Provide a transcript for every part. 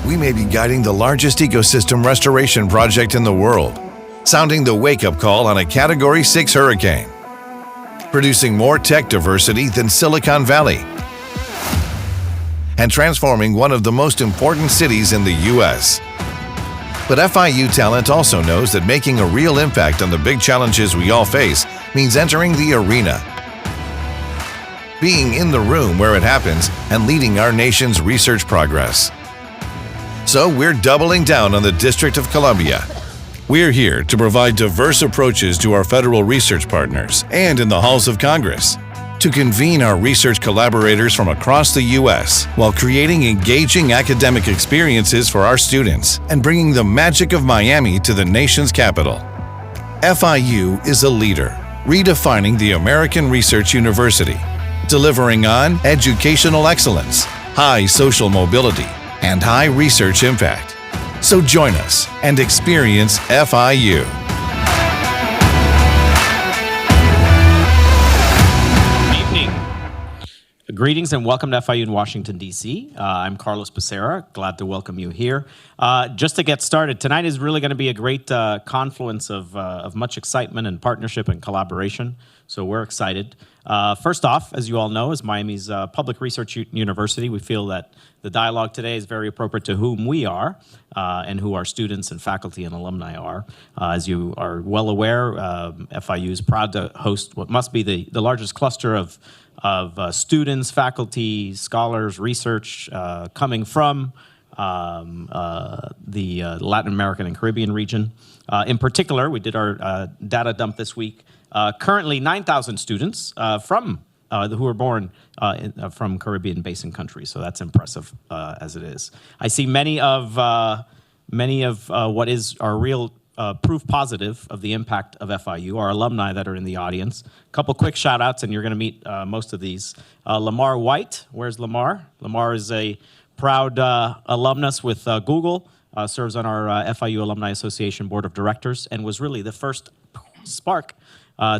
we may be guiding the largest ecosystem restoration project in the world, sounding the wake-up call on a Category 6 hurricane, producing more tech diversity than Silicon Valley, and transforming one of the most important cities in the U.S. But FIU talent also knows that making a real impact on the big challenges we all face means entering the arena, being in the room where it happens, and leading our nation's research progress. So we're doubling down on the District of Columbia. We're here to provide diverse approaches to our federal research partners and in the halls of Congress, to convene our research collaborators from across the U.S. while creating engaging academic experiences for our students and bringing the magic of Miami to the nation's capital. FIU is a leader, redefining the American Research University, delivering on educational excellence, high social mobility, and high research impact. So join us and experience FIU. Greetings and welcome to FIU in Washington, D.C. I'm Carlos Becerra. Glad to welcome you here. Just to get started, tonight is really going to be a great confluence of much excitement and partnership and collaboration, so we're excited. First off, as you all know, as Miami's public research university, we feel that the dialogue today is very appropriate to whom we are and who our students and faculty and alumni are. As you are well aware, FIU is proud to host what must be the largest cluster of students, faculty, scholars, research coming from the Latin American and Caribbean region. In particular, we did our data dump this week. Currently, 9,000 students who were born from Caribbean basin countries, so that's impressive as it is. I see many of what is our real proof positive of the impact of FIU, our alumni that are in the audience. A couple quick shout outs, and you're going to meet most of these. Lamar White, where's Lamar? Lamar is a proud alumnus with Google, serves on our FIU Alumni Association Board of Directors, and was really the first spark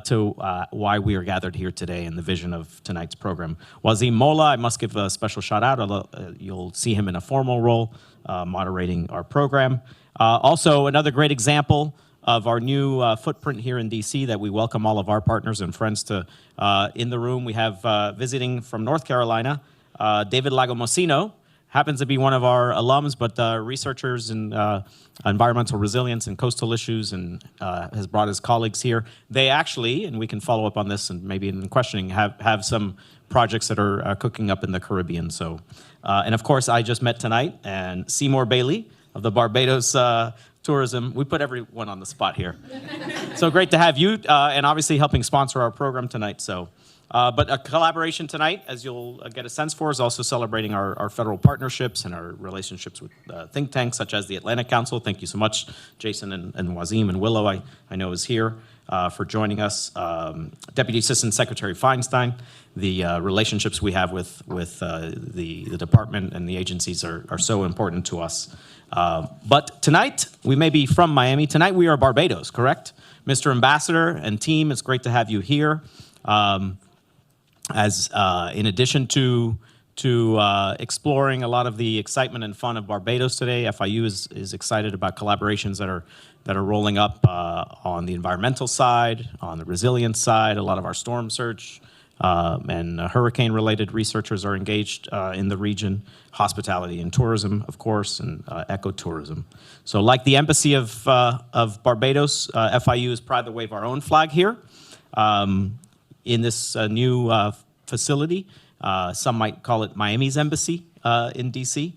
to why we are gathered here today and the vision of tonight's program. Wazim Mola, I must give a special shout out, although you'll see him in a formal role moderating our program. Also, another great example of our new footprint here in D.C. that we welcome all of our partners and friends to in the room. We have visiting from North Carolina, David Lagomocino, happens to be one of our alums, but researchers in environmental resilience and coastal issues, and has brought his colleagues here. They actually, and we can follow up on this and maybe in questioning, have some projects that are cooking up in the Caribbean. So, and of course, I just met tonight, and Seymour Bailey of the Barbados Tourism. We put everyone on the spot here. So great to have you, and obviously helping sponsor our program tonight. So, but a collaboration tonight, as you'll get a sense for, is also celebrating our federal partnerships and our relationships with think tanks such as the Atlantic Council. Thank you so much, Jason and Wazim and Willow, I know is here for joining us. Deputy Assistant Secretary Feinstein, the relationships we have with the department and the agencies are so important to us. But tonight, we may be from Miami. Tonight, we are Barbados, correct? Mr. Ambassador and team, it's great to have you here. As in addition to exploring a lot of the excitement and fun of Barbados today, FIU is excited about collaborations that are rolling up on the environmental side, on the resilience side. A lot of our storm surge and hurricane-related researchers are engaged in the region, hospitality and tourism, of course, and ecotourism. So like the Embassy of Barbados, FIU is proud to wave our own flag here in this new facility. Some might call it Miami's Embassy in D.C.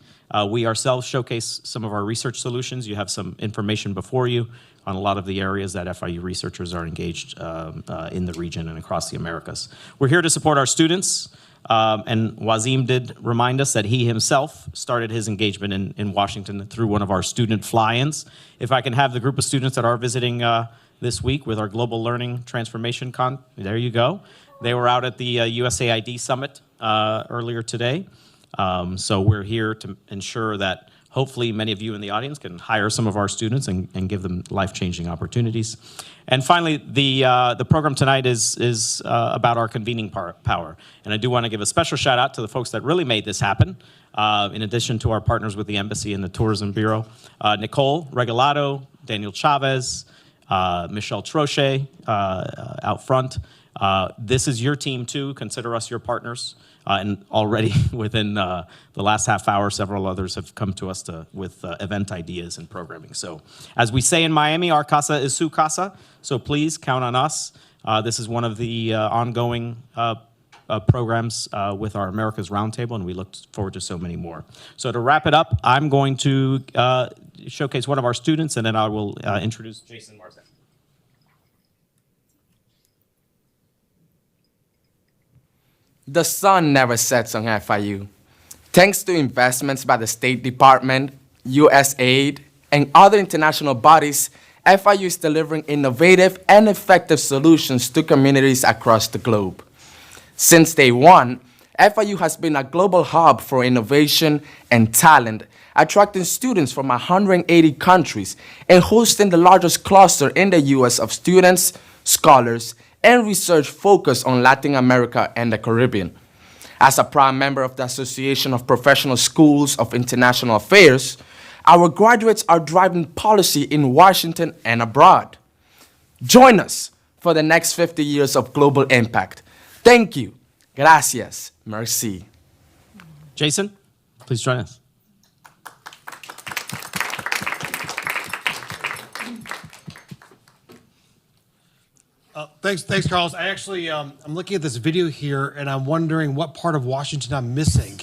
We ourselves showcase some of our research solutions. You have some information before you on a lot of the areas that FIU researchers are engaged in the region and across the Americas. We're here to support our students, and Wazim did remind us that he himself started his engagement in Washington through one of our student fly-ins. If I can have the group of students that are visiting this week with our Global Learning Transformation there you go. They were out at the USAID Summit earlier today. So we're here to ensure that Hopefully, many of you in the audience can hire some of our students and give them life-changing opportunities. And finally, the program tonight is about our convening power. And I do want to give a special shout out to the folks that really made this happen. In addition to our partners with the Embassy and the Tourism Bureau, Nicole Regalado, Daniel Chavez, Michelle Trochet out front. This is your team too. Consider us your partners. And already within the last half hour, several others have come to us with event ideas and programming. So as we say in Miami, our casa is su casa. So please count on us. This is one of the ongoing programs with our America's Roundtable, and we look forward to so many more. So to wrap it up, I'm going to showcase one of our students, and then I will introduce Jason Marzan. The sun never sets on FIU. Thanks to investments by the State Department, USAID, and other international bodies, FIU is delivering innovative and effective solutions to communities across the globe. Since day one, FIU has been a global hub for innovation and talent, attracting students from 180 countries and hosting the largest cluster in the U.S. of students, scholars, and research focused on Latin America and the Caribbean. As a proud member of the Association of Professional Schools of International Affairs, our graduates are driving policy in Washington and abroad. Join us for the next 50 years of global impact. Thank you. Gracias. Merci. Jason, please join us. Thanks, Carlos. I actually, I'm looking at this video here, and I'm wondering what part of Washington I'm missing.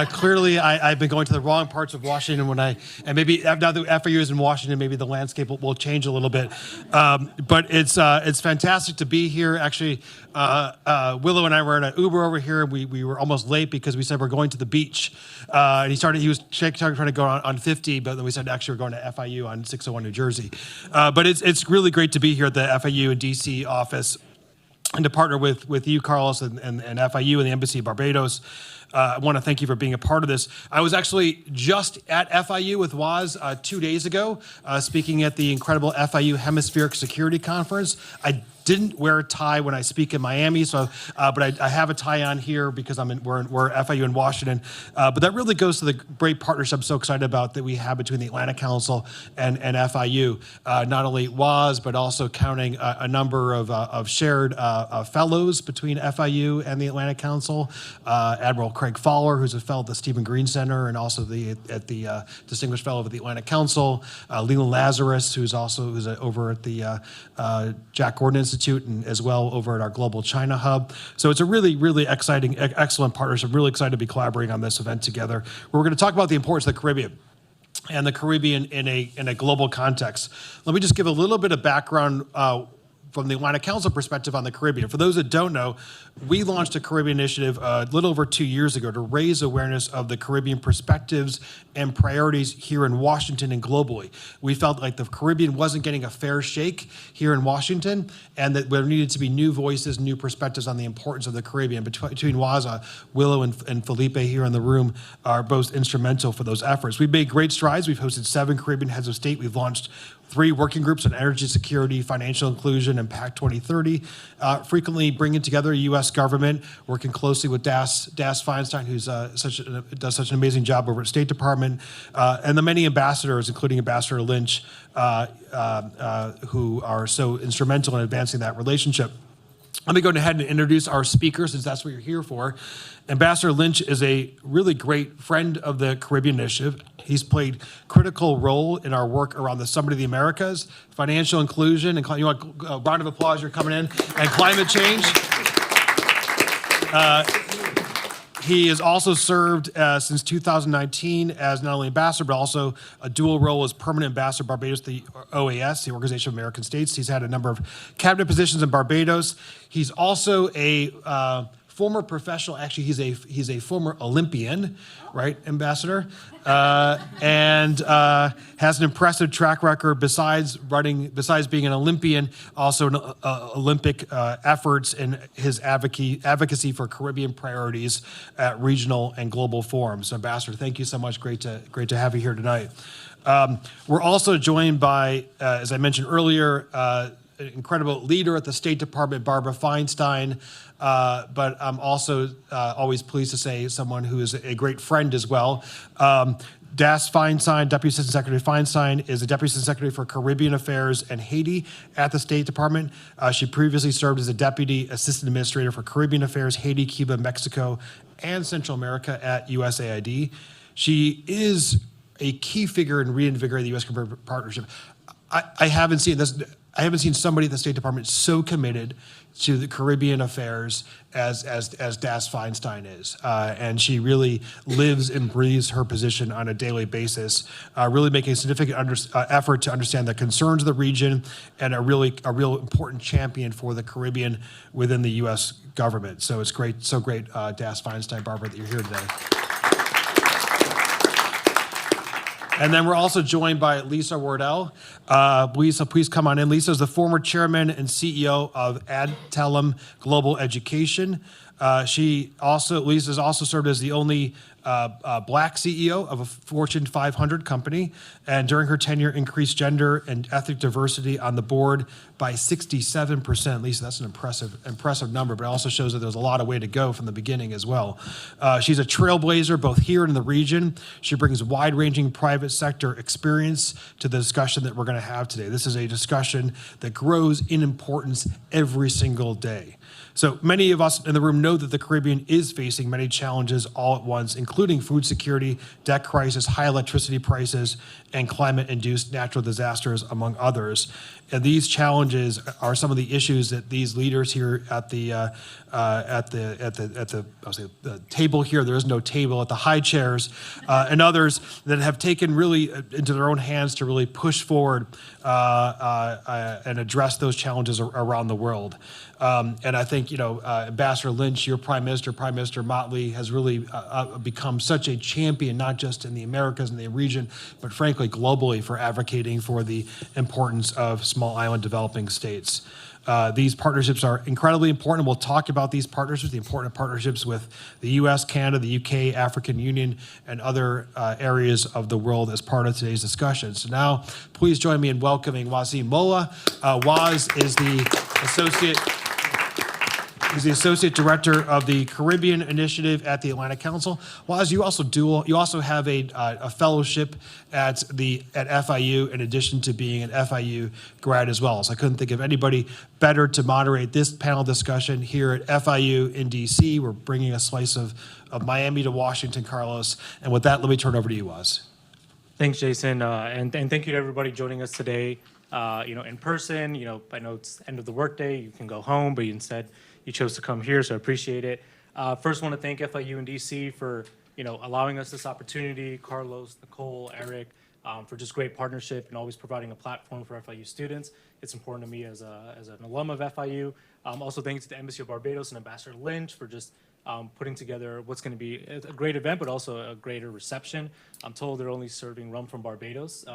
Clearly, I've been going to the wrong parts of Washington and maybe now that FIU is in Washington, maybe the landscape will change a little bit. But it's fantastic to be here. Actually, Willow and I were in an Uber over here. We were almost late because we said we're going to the beach. And he was trying to go on 50, but then we said actually we're going to FIU on 601 New Jersey. But it's really great to be here at the FIU and DC office and to partner with you, Carlos, and FIU and the Embassy of Barbados. I want to thank you for being a part of this. I was actually just at FIU with Waz 2 days ago, speaking at the incredible FIU Hemispheric Security Conference. I didn't wear a tie when I speak in Miami, so but I have a tie on here because we're FIU in Washington. But that really goes to the great partnership I'm so excited about that we have between the Atlantic Council and FIU. Not only WAS, but also counting a number of shared fellows between FIU and the Atlantic Council. Admiral Craig Fowler, who's a fellow at the Stephen Green Center and also the Distinguished Fellow of the Atlantic Council. Leland Lazarus, who's over at the Jack Gordon Institute and as well over at our Global China Hub. So it's a really, really exciting, excellent partnership. I'm really excited to be collaborating on this event together. We're going to talk about the importance of the Caribbean and the Caribbean in a global context. Let me just give a little bit of background from the Atlantic Council perspective on the Caribbean. For those that don't know, we launched a Caribbean initiative a little over 2 years ago to raise awareness of the Caribbean perspectives and priorities here in Washington and globally. We felt like the Caribbean wasn't getting a fair shake here in Washington, and that there needed to be new voices, new perspectives on the importance of the Caribbean. Between Waza, Willow and Felipe here in the room are both instrumental for those efforts. We've made great strides. We've hosted 7 Caribbean heads of state. We've launched 3 working groups on energy security, financial inclusion, and PAC 2030, frequently bringing together U.S. government, working closely with Das Feinstein, who's does such an amazing job over at State Department, and the many ambassadors, including Ambassador Lynch, who are so instrumental in advancing that relationship. Let me go ahead and introduce our speaker, since that's what you're here for. Ambassador Lynch is a really great friend of the Caribbean Initiative. He's played critical role in our work around the Summit of the Americas, financial inclusion, and you want a round of applause, you're coming in, and climate change. He has also served since 2019 as not only ambassador, but also a dual role as permanent ambassador of Barbados, the OAS, the Organization of American States. He's had a number of cabinet positions in Barbados. He's also a former professional. Actually, he's a former Olympian, right, Ambassador, and has an impressive track record. Besides being an Olympian, also Olympic efforts in his advocacy for Caribbean priorities at regional and global forums. So, Ambassador, thank you so much. Great to have you here tonight. We're also joined by, as I mentioned earlier, an incredible leader at the State Department, Barbara Feinstein, but I'm also always pleased to say someone who is a great friend as well. Das Feinstein, Deputy Assistant Secretary Feinstein, is the Deputy Assistant Secretary for Caribbean Affairs and Haiti at the State Department. She previously served as a Deputy Assistant Administrator for Caribbean Affairs, Haiti, Cuba, Mexico, and Central America at USAID. She is a key figure in reinvigorating the U.S.-Caribbean partnership. I haven't seen somebody at the State Department so committed to the Caribbean affairs as Das Feinstein is. And she really lives and breathes her position on a daily basis, really making a significant effort to understand the concerns of the region and a real important champion for the Caribbean within the U.S. government. So it's great, Das Feinstein, Barbara, that you're here today. And then we're also joined by Lisa Wardell. Lisa, please come on in. Lisa is the former chairman and CEO of Adtalem Global Education. Lisa has also served as the only Black CEO of a Fortune 500 company, and during her tenure increased gender and ethnic diversity on the board by 67%. Lisa, that's an impressive number, but it also shows that there's a lot of way to go from the beginning as well. She's a trailblazer both here and in the region. She brings wide-ranging private sector experience to the discussion that we're going to have today. This is a discussion that grows in importance every single day. So many of us in the room know that the Caribbean is facing many challenges all at once, including food security, debt crisis, high electricity prices, and climate-induced natural disasters, among others. And these challenges are some of the issues that these leaders here at the table here, there is no table, at the high chairs, and others that have taken really into their own hands to really push forward and address those challenges around the world. And I think, Ambassador Lynch, your Prime Minister Motley, has really become such a champion, not just in the Americas and the region, but frankly, globally, for advocating for the importance of small island developing states. These partnerships are incredibly important. We'll talk about these partnerships, the important partnerships with the U.S., Canada, the U.K., African Union, and other areas of the world as part of today's discussion. So now, please join me in welcoming Wazim Molla. Waz is the Associate Director of the Caribbean Initiative at the Atlantic Council. Waz, you also have a fellowship at FIU in addition to being an FIU grad as well. So I couldn't think of anybody better to moderate this panel discussion here at FIU in DC. We're bringing a slice of Miami to Washington, Carlos. And with that, let me turn it over to you, Waz. Thanks, Jason, and thank you to everybody joining us today. In person. I know it's end of the workday. You can go home, but instead you chose to come here, so I appreciate it. First, want to thank FIU and DC for allowing us this opportunity. Carlos, Nicole, Eric, for just great partnership and always providing a platform for FIU students. It's important to me as an alum of FIU. Also, thanks to the Embassy of Barbados and Ambassador Lynch for just putting together what's going to be a great event, but also a greater reception. I'm told they're only serving rum from Barbados.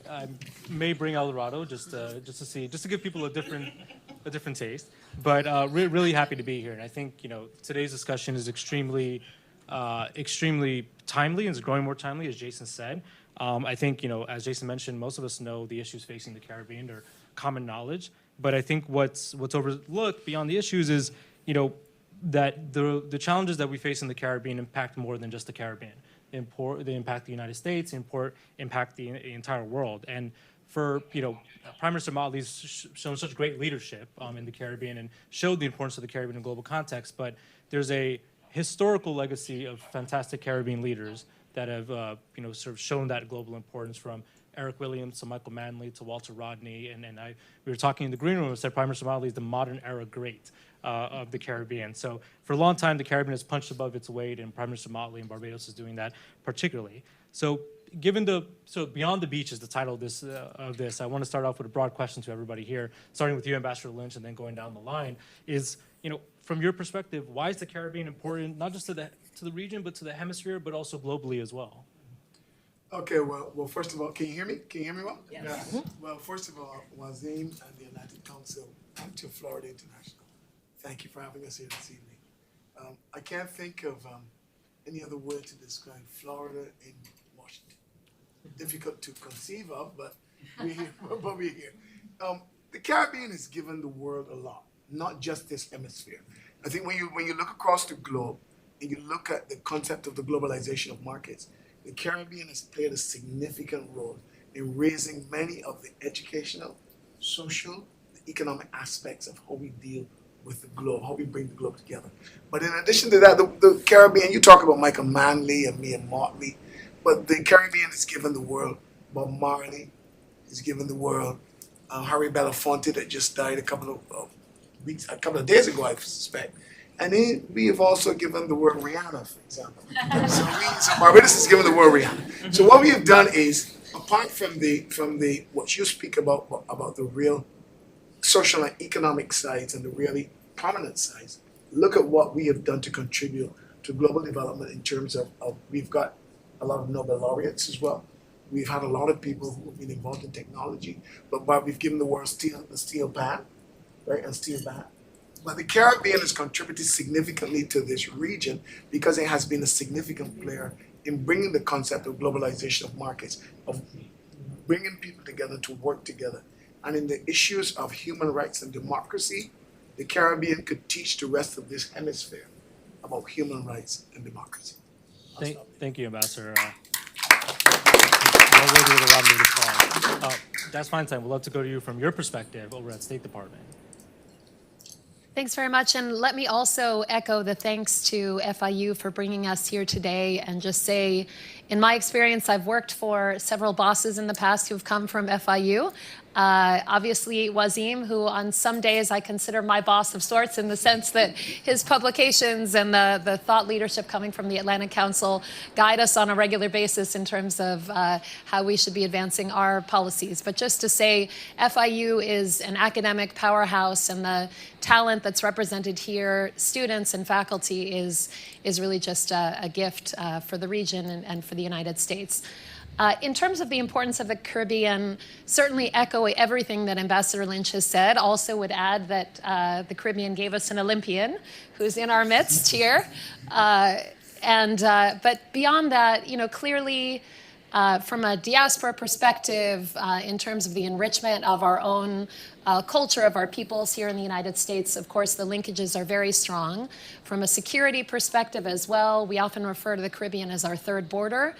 I may bring El Dorado just to give people a different taste. But really happy to be here, and I think today's discussion is extremely timely and is growing more timely, as Jason said. I think as Jason mentioned, most of us know the issues facing the Caribbean. They're common knowledge. But I think what's overlooked beyond the issues is, that the challenges that we face in the Caribbean impact more than just the Caribbean. They impact the United States, impact the entire world. And for, Prime Minister Motley's shown such great leadership in the Caribbean and showed the importance of the Caribbean in global context. But there's a historical legacy of fantastic Caribbean leaders that have, sort of shown that global importance, from Eric Williams to Michael Manley to Walter Rodney, and we were talking in the green room and said Prime Minister Motley is the modern era great of the Caribbean. So for a long time, the Caribbean has punched above its weight, and Prime Minister Motley in Barbados is doing that particularly. So given so Beyond the Beach is the title of this. I want to start off with a broad question to everybody here, starting with you, Ambassador Lynch, and then going down the line. Is, from your perspective, why is the Caribbean important, not just to the region, but to the hemisphere, but also globally as well? Okay, well, first of all, can you hear me? Can you hear me well? Yes. Yeah. Well, first of all, Wazim and the Atlantic Council and to Florida International, thank you for having us here this evening. I can't think of any other word to describe Florida in Washington. Difficult to conceive of, but we're here. The Caribbean has given the world a lot, not just this hemisphere. I think when you look across the globe and you look at the concept of the globalization of markets, the Caribbean has played a significant role in raising many of the educational, social, economic aspects of how we deal with the globe, how we bring the globe together. But in addition to that, the Caribbean, you talk about Michael Manley and me and Motley, but the Caribbean has given the world Bob Marley, has given the world Harry Belafonte that just died a couple of days ago, I suspect. And then we have also given the world Rihanna, for example. So Barbados has given the world Rihanna. So what we have done is, apart from the what you speak about the real social and economic sides and the really prominent sides, look at what we have done to contribute to global development in terms of we've got a lot of Nobel laureates as well. We've had a lot of people who have been involved in technology, but we've given the world the steel ban, right, and steel ban. But the Caribbean has contributed significantly to this region because it has been a significant player in bringing the concept of globalization of markets, of bringing people together to work together. And in the issues of human rights and democracy, the Caribbean could teach the rest of this hemisphere about human rights and democracy. Thank you, Ambassador. Well worthy of a round of applause. Das Feinstein, we'd love to go to you from your perspective over at State Department. Thanks very much. And let me also echo the thanks to FIU for bringing us here today and just say, in my experience, I've worked for several bosses in the past who've come from FIU. Obviously, Wazim, who on some days I consider my boss of sorts in the sense that his publications and the thought leadership coming from the Atlantic Council guide us on a regular basis in terms of how we should be advancing our policies. But just to say, FIU is an academic powerhouse, and the talent that's represented here, students and faculty, is really just a gift for the region and for the United States. In terms of the importance of the Caribbean, certainly echo everything that Ambassador Lynch has said. Also would add that the Caribbean gave us an Olympian who's in our midst here. But beyond that, clearly from a diaspora perspective, in terms of the enrichment of our own culture of our peoples here in the United States, of course, the linkages are very strong. From a security perspective as well, we often refer to the Caribbean as our third border.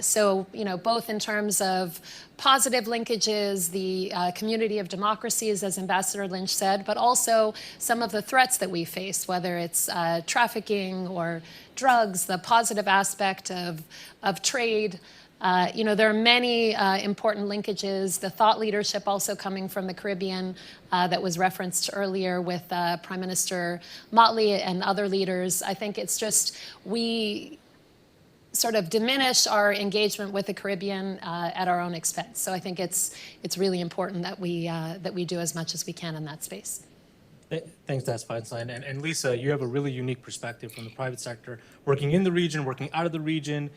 So, both in terms of positive linkages, the community of democracies, as Ambassador Lynch said, but also some of the threats that we face, whether it's trafficking or drugs, the positive aspect of trade. There are many important linkages. The thought leadership also coming from the Caribbean that was referenced earlier with Prime Minister Motley and other leaders. I think it's just we sort of diminish our engagement with the Caribbean at our own expense. So I think it's really important that we do as much as we can in that space. Thanks, Das Feinstein. And Lisa, you have a really unique perspective from the private sector, working in the region, working out of the region.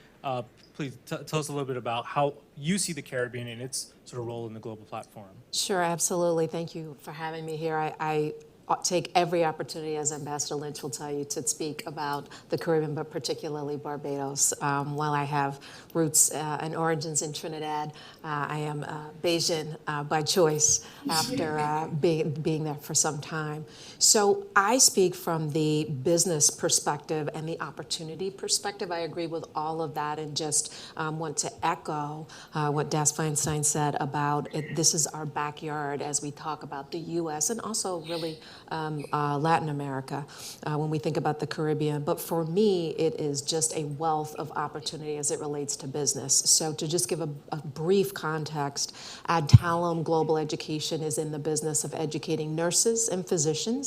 Please tell us a little bit about how you see the Caribbean and its sort of role in the global platform. Sure, absolutely. Thank you for having me here. I take every opportunity, as Ambassador Lynch will tell you, to speak about the Caribbean, but particularly Barbados. While I have roots and origins in Trinidad, I am Bayesian by choice after being there for some time. So I speak from the business perspective and the opportunity perspective. I agree with all of that and just want to echo what Das Feinstein said about this is our backyard as we talk about the U.S. and also really Latin America when we think about the Caribbean. But for me, it is just a wealth of opportunity as it relates to business. So to just give a brief context, Adtalem Global Education is in the business of educating nurses and physicians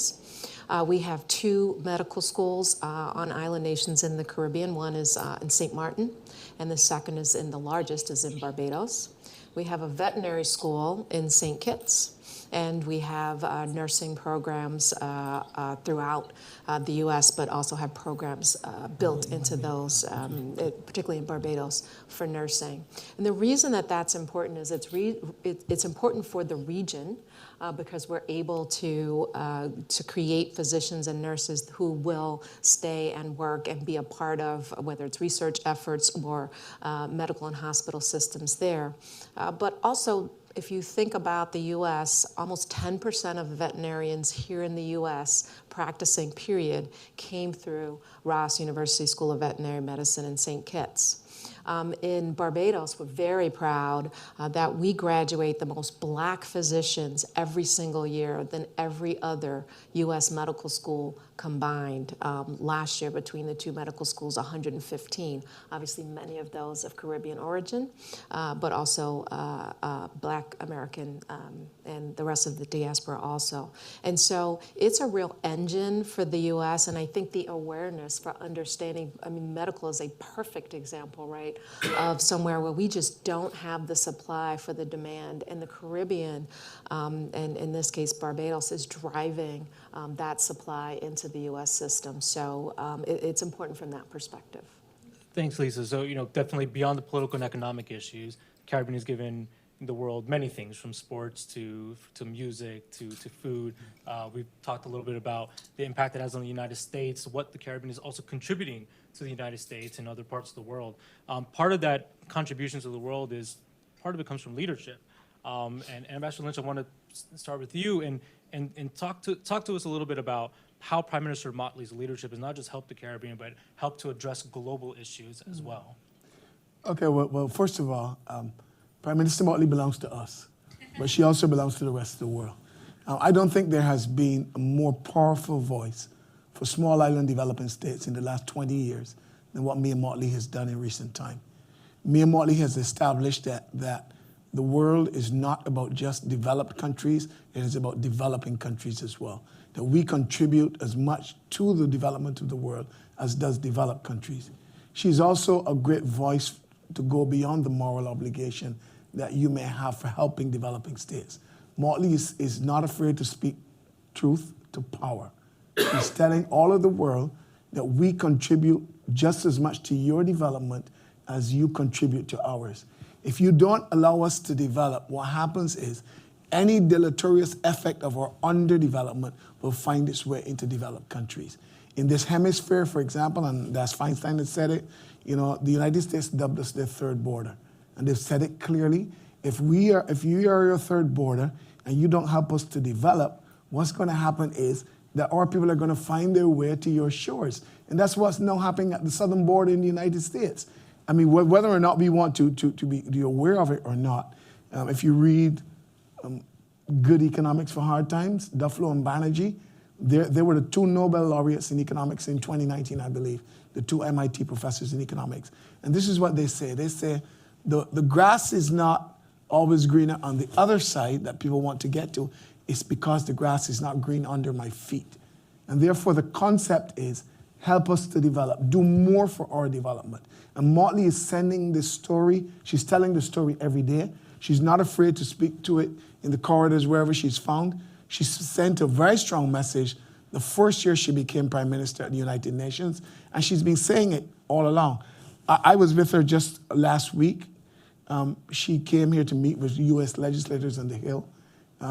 We have 2 medical schools on island nations in the Caribbean. One is in St. Martin, and the second is in the largest is in Barbados. We have a veterinary school in St. Kitts, and we have nursing programs throughout the U.S., but also have programs built into those, particularly in Barbados, for nursing. And the reason that that's important is it's important for the region because we're able to create physicians and nurses who will stay and work and be a part of whether it's research efforts or medical and hospital systems there. But also, if you think about the U.S., almost 10% of veterinarians here in the U.S. practicing, period, came through Ross University School of Veterinary Medicine in St. Kitts. In Barbados, we're very proud that we graduate the most Black physicians every single year than every other U.S. medical school combined. Last year, between the 2 medical schools, 115. Obviously, many of those of Caribbean origin, but also Black American and the rest of the diaspora also. And so it's a real engine for the U.S., and I think the awareness for understanding, I mean, medical is a perfect example, right, of somewhere where we just don't have the supply for the demand, and the Caribbean, and in this case Barbados, is driving that supply into the U.S. system. So it's important from that perspective. Thanks, Lisa. So, definitely beyond the political and economic issues, Caribbean has given the world many things, from sports to music to food. We've talked a little bit about the impact it has on the United States, what the Caribbean is also contributing to the United States and other parts of the world. Part of that contribution to the world part of it comes from leadership. And Ambassador Lynch, I want to start with you and talk to us a little bit about how Prime Minister Motley's leadership has not just helped the Caribbean, but helped to address global issues as well. Okay, well, first of all, Prime Minister Motley belongs to us, but she also belongs to the rest of the world. I don't think there has been a more powerful voice for small island developing states in the last 20 years than what Mia Motley has done in recent time. Mia Motley has established that the world is not about just developed countries, it is about developing countries as well. That we contribute as much to the development of the world as does developed countries. She's also a great voice to go beyond the moral obligation that you may have for helping developing states. Motley is not afraid to speak truth to power. He's telling all of the world that we contribute just as much to your development as you contribute to ours. If you don't allow us to develop, what happens is any deleterious effect of our underdevelopment will find its way into developed countries. In this hemisphere, for example, and that's Feinstein that said it, the United States dubbed us their third border. And they've said it clearly. If you are your third border and you don't help us to develop, what's going to happen is that our people are going to find their way to your shores. And that's what's now happening at the southern border in the United States. I mean, whether or not we want to be aware of it or not, if you read Good Economics for Hard Times, Duflo and Banerjee, they were the 2 Nobel laureates in economics in 2019, I believe, the 2 MIT professors in economics. And this is what they say. They say the grass is not always greener on the other side that people want to get to. It's because the grass is not green under my feet. And therefore, the concept is help us to develop, do more for our development. And Motley is sending this story. She's telling the story every day. She's not afraid to speak to it in the corridors wherever she's found. She sent a very strong message the first year she became Prime Minister at the United Nations, and she's been saying it all along. I was with her just last week. She came here to meet with U.S. legislators on the Hill.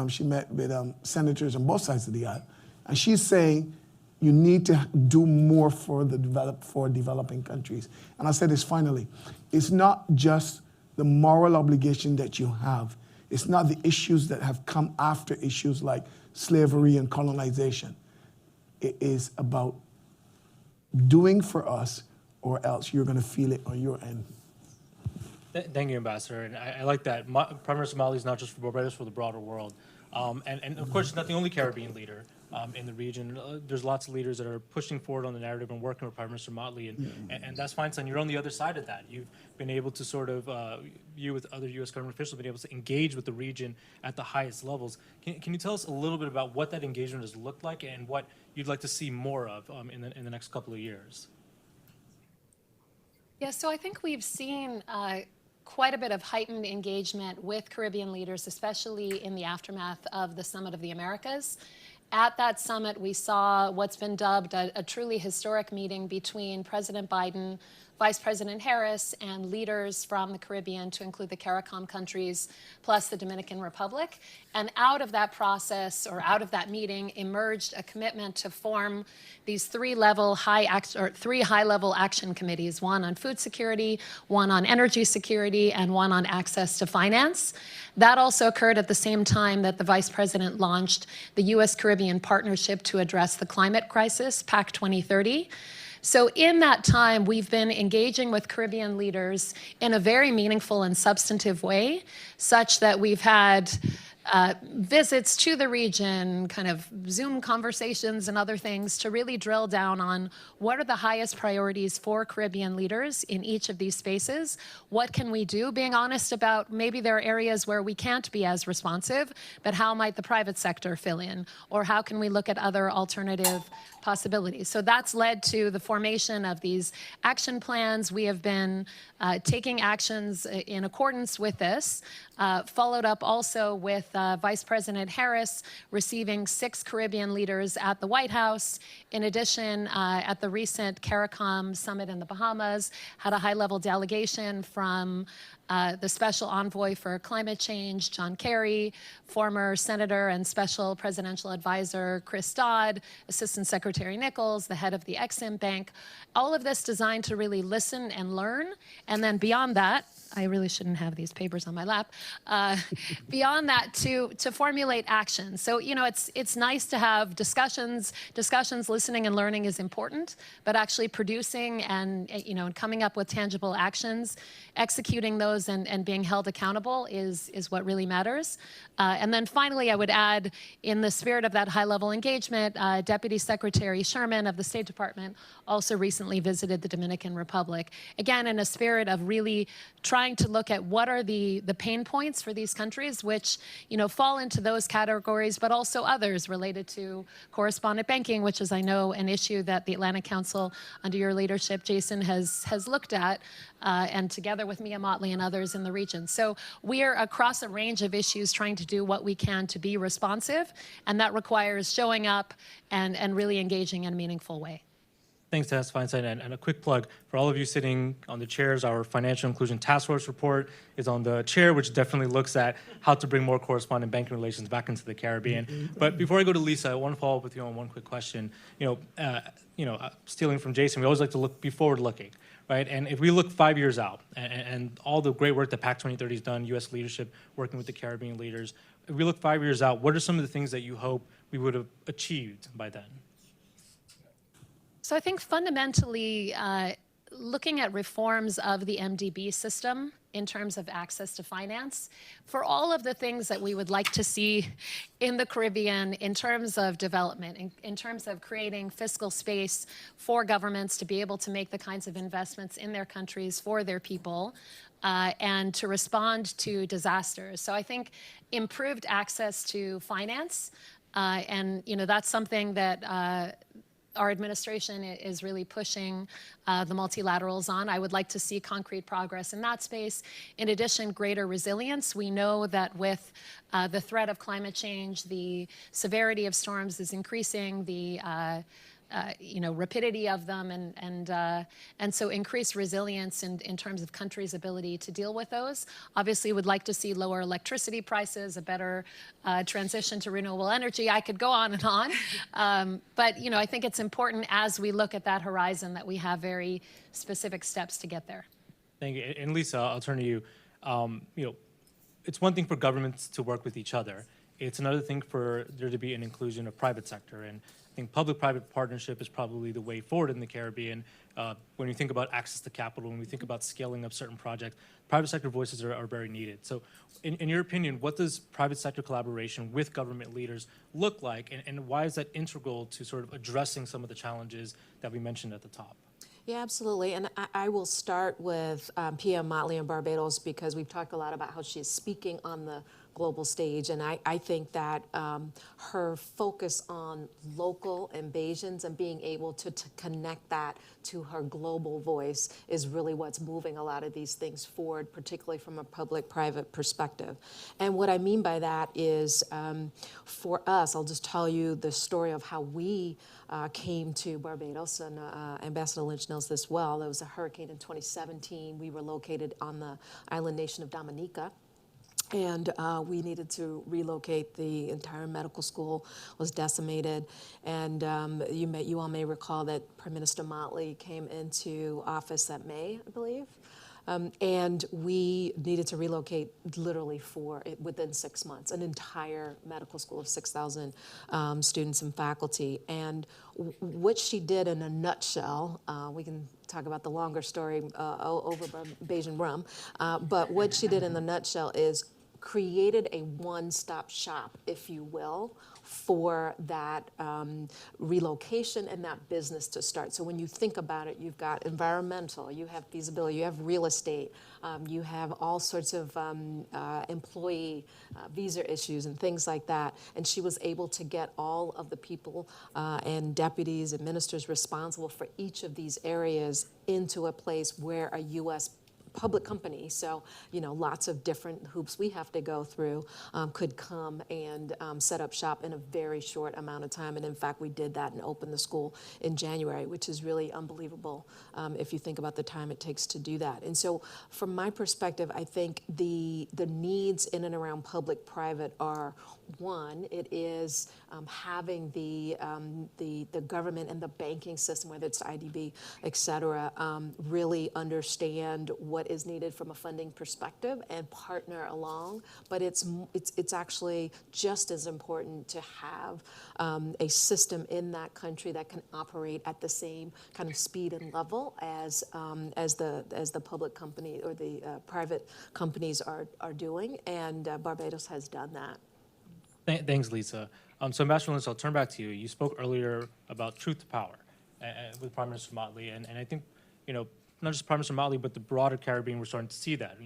She met with senators on both sides of the aisle. And she's saying, you need to do more for developing countries. And I'll say this finally. It's not just the moral obligation that you have. It's not the issues that have come after issues like slavery and colonization. It is about doing for us, or else you're going to feel it on your end. Thank you, Ambassador. And I like that. Prime Minister Motley is not just for Barbados, for the broader world. And of course, she's not the only Caribbean leader in the region. There's lots of leaders that are pushing forward on the narrative and working with Prime Minister Motley, and that's fine, son. You're on the other side of that. You've been able to sort of, you with other U.S. government officials, been able to engage with the region at the highest levels. Can you tell us a little bit about what that engagement has looked like and what you'd like to see more of in the next couple of years? Yeah, so I think we've seen quite a bit of heightened engagement with Caribbean leaders, especially in the aftermath of the Summit of the Americas. At that summit, we saw what's been dubbed a truly historic meeting between President Biden, Vice President Harris, and leaders from the Caribbean, to include the CARICOM countries, plus the Dominican Republic. And out of that process, or out of that meeting, emerged a commitment to form these three high-level action committees: one on food security, one on energy security, and one on access to finance. That also occurred at the same time that the Vice President launched the U.S.-Caribbean Partnership to Address the Climate Crisis, PAC 2030. So in that time, we've been engaging with Caribbean leaders in a very meaningful and substantive way, such that we've had visits to the region, kind of Zoom conversations and other things to really drill down on what are the highest priorities for Caribbean leaders in each of these spaces. What can we do? Being honest about maybe there are areas where we can't be as responsive, but how might the private sector fill in? Or how can we look at other alternative possibilities? So that's led to the formation of these action plans. We have been taking actions in accordance with this, followed up also with Vice President Harris receiving 6 Caribbean leaders at the White House. In addition, at the recent CARICOM summit in the Bahamas, had a high-level delegation from the Special Envoy for Climate Change, John Kerry, former Senator and Special Presidential Advisor Chris Dodd, Assistant Secretary Nichols, the head of the Exim Bank. All of this designed to really listen and learn. And then beyond that, I really shouldn't have these papers on my lap. Beyond that, to formulate action. So, you know, it's nice to have discussions. Discussions, listening and learning is important, but actually producing and, you know, and coming up with tangible actions, executing those and being held accountable is what really matters. And then finally, I would add, in the spirit of that high-level engagement, Deputy Secretary Sherman of the State Department also recently visited the Dominican Republic. Again, in a spirit of really trying to look at what are the pain points for these countries, which, you know, fall into those categories, but also others related to correspondent banking, which is, I know, an issue that the Atlantic Council, under your leadership, Jason, has looked at, and together with Mia Motley and others in the region. So we are across a range of issues trying to do what we can to be responsive, and that requires showing up and really engaging in a meaningful way. Thanks, Tess Feinstein. And a quick plug for all of you sitting on the chairs, our Financial Inclusion Task Force report is on the chair, which definitely looks at how to bring more correspondent banking relations back into the Caribbean. But before I go to Lisa, I want to follow up with you on one quick question. Stealing from Jason, we always like to be forward-looking, right? And if we look 5 years out, and all the great work that PAC 2030 has done, U.S. leadership working with the Caribbean leaders, if we look 5 years out, what are some of the things that you hope we would have achieved by then? So I think fundamentally, looking at reforms of the MDB system in terms of access to finance, for all of the things that we would like to see in the Caribbean in terms of development, in terms of creating fiscal space for governments to be able to make the kinds of investments in their countries for their people, and to respond to disasters. So I think improved access to finance, and you know, that's something that our administration is really pushing the multilaterals on. I would like to see concrete progress in that space. In addition, greater resilience. We know that with the threat of climate change, the severity of storms is increasing, the rapidity of them, and so increased resilience in terms of countries' ability to deal with those. Obviously, would like to see lower electricity prices, a better transition to renewable energy. I could go on and on, but you know, I think it's important as we look at that horizon that we have very specific steps to get there. Thank you. And Lisa, I'll turn to you. It's one thing for governments to work with each other. It's another thing for there to be an inclusion of private sector. And I think public-private partnership is probably the way forward in the Caribbean. When you think about access to capital, when we think about scaling up certain projects, private sector voices are very needed. So in your opinion, what does private sector collaboration with government leaders look like, and why is that integral to sort of addressing some of the challenges that we mentioned at the top? Yeah, absolutely. And I will start with PM Motley in Barbados, because we've talked a lot about how she's speaking on the global stage. And I think that her focus on local invasions and being able to connect that to her global voice is really what's moving a lot of these things forward, particularly from a public-private perspective. And what I mean by that is, for us, I'll just tell you the story of how we came to Barbados, and Ambassador Lynch knows this well. There was a hurricane in 2017. We were located on the island nation of Dominica. And we needed to relocate. The entire medical school was decimated. And you all may recall that Prime Minister Motley came into office that May, I believe. And we needed to relocate literally within 6 months, an entire medical school of 6,000 students and faculty. And what she did in a nutshell, we can talk about the longer story over Bajan rum, but what she did in the nutshell is created a one-stop shop, if you will, for that relocation and that business to start. So when you think about it, you've got environmental, you have feasibility, you have real estate, you have all sorts of employee visa issues and things like that. And she was able to get all of the people and deputies and ministers responsible for each of these areas into a place where a U.S. public company, so lots of different hoops we have to go through, could come and set up shop in a very short amount of time. And in fact, we did that and opened the school in January, which is really unbelievable if you think about the time it takes to do that. And so from my perspective, I think the needs in and around public-private are, one, it is having the government and the banking system, whether it's IDB, et cetera, really understand what is needed from a funding perspective and partner along. But it's actually just as important to have a system in that country that can operate at the same kind of speed and level as the public company or the private companies are doing. And Barbados has done that. Thanks, Lisa. So Ambassador Lynch, I'll turn back to you. You spoke earlier about truth to power with Prime Minister Motley, and I think, not just Prime Minister Motley, but the broader Caribbean, we're starting to see that.